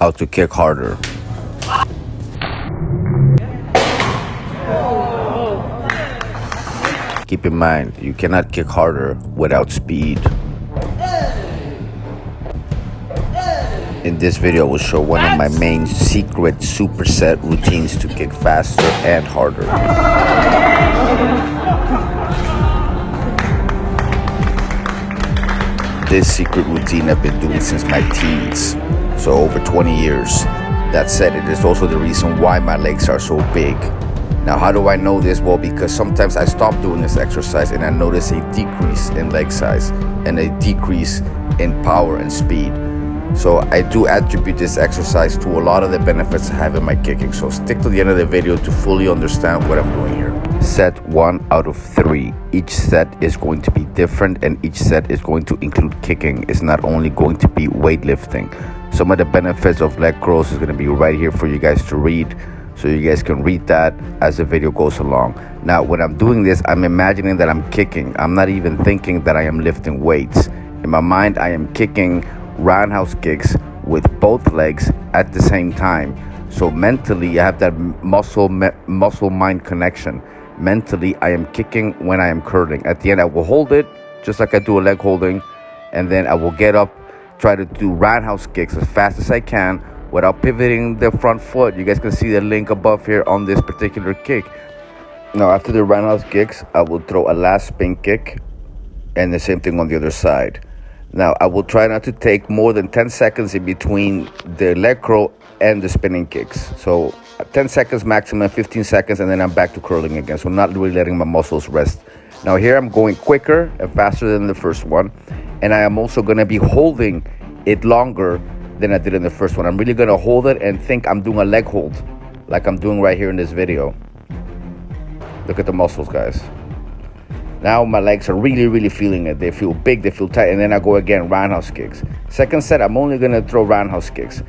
How to kick harder. Keep in mind, you cannot kick harder without speed. In this video, I will show one of my main secret superset routines to kick faster and harder. This secret routine I've been doing since my teens, so over 20 years. That said, it is also the reason why my legs are so big. Now, how do I know this? Well, because sometimes I stop doing this exercise and I notice a decrease in leg size and a decrease in power and speed. So I do attribute this exercise to a lot of the benefits I have in my kicking. So stick to the end of the video to fully understand what I'm doing here. Set 1 out of 3. Each set is going to be different, and each set is going to include kicking. It's not only going to be weightlifting. Some of the benefits of leg curls is going to be right here for you guys to read, so you guys can read that as the video goes along. Now, when I'm doing this, I'm imagining that I'm kicking. I'm not even thinking that I am lifting weights. In my mind, I am kicking roundhouse kicks with both legs at the same time. So mentally, I have that muscle-mind connection. Mentally, I am kicking when I am curling. At the end, I will hold it just like I do a leg holding, and then I will get up, try to do roundhouse kicks as fast as I can without pivoting the front foot. You guys can see the link above here on this particular kick. Now, after the roundhouse kicks, I will throw a last spin kick, and the same thing on the other side. Now, I will try not to take more than 10 seconds in between the leg curl and the spinning kicks. So 10 seconds maximum, 15 seconds, and then I'm back to curling again. So not really letting my muscles rest. Now here I'm going quicker and faster than the first one. And I am also going to be holding it longer than I did in the first one. I'm really going to hold it and think I'm doing a leg hold, like I'm doing right here in this video. Look at the muscles, guys. Now my legs are really feeling it. They feel big, they feel tight, and then I go again, roundhouse kicks. Second set, I'm only gonna throw roundhouse kicks.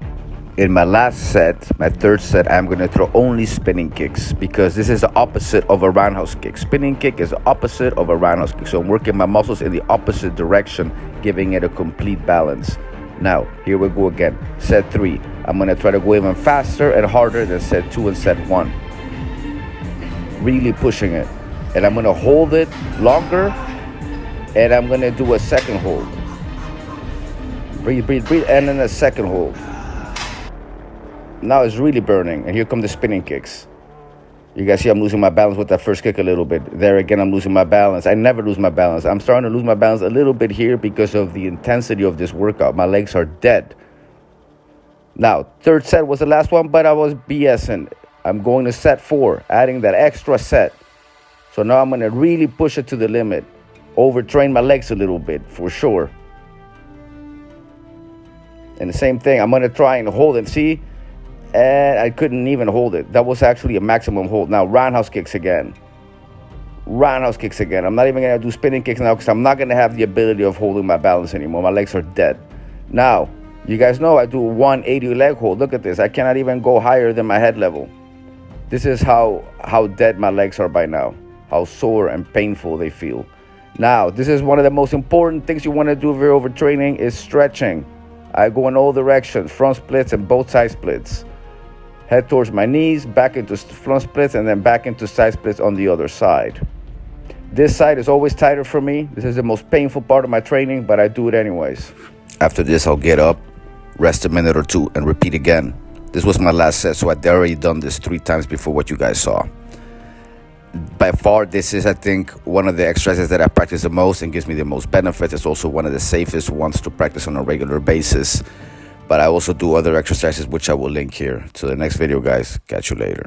In my last set, my third set, I'm gonna throw only spinning kicks, because this is the opposite of a roundhouse kick. Spinning kick is the opposite of a roundhouse kick. So I'm working my muscles in the opposite direction, giving it a complete balance. Now, here we go again. Set 3, I'm gonna try to go even faster and harder than set 2 and set 1. Really pushing it. And I'm gonna hold it longer, and I'm gonna do a second hold. Breathe, and then a second hold. Now it's really burning, and here come the spinning kicks. You guys see I'm losing my balance with that first kick a little bit. There again, I'm losing my balance. I never lose my balance. I'm starting to lose my balance a little bit here because of the intensity of this workout. My legs are dead. Now, third set was the last one, but I was BSing. I'm going to set 4, adding that extra set. So now I'm going to really push it to the limit. Overtrain my legs a little bit, for sure. And the same thing, I'm going to try and hold it. See? And I couldn't even hold it. That was actually a maximum hold. Now, roundhouse kicks again. Roundhouse kicks again. I'm not even going to do spinning kicks now because I'm not going to have the ability of holding my balance anymore. My legs are dead. Now, you guys know I do a 180 leg hold. Look at this. I cannot even go higher than my head level. This is how dead my legs are by now. How sore and painful they feel. Now, this is one of the most important things you want to do if you're overtraining is stretching. I go in all directions, front splits and both side splits. Head towards my knees, back into front splits, and then back into side splits on the other side. This side is always tighter for me. This is the most painful part of my training, but I do it anyways. After this, I'll get up, rest a minute or two, and repeat again. This was my last set, so I'd already done this 3 times before what you guys saw. By far, this is, I think, one of the exercises that I practice the most and gives me the most benefits. It's also one of the safest ones to practice on a regular basis. But I also do other exercises, which I will link here. To the next video, guys. Catch you later.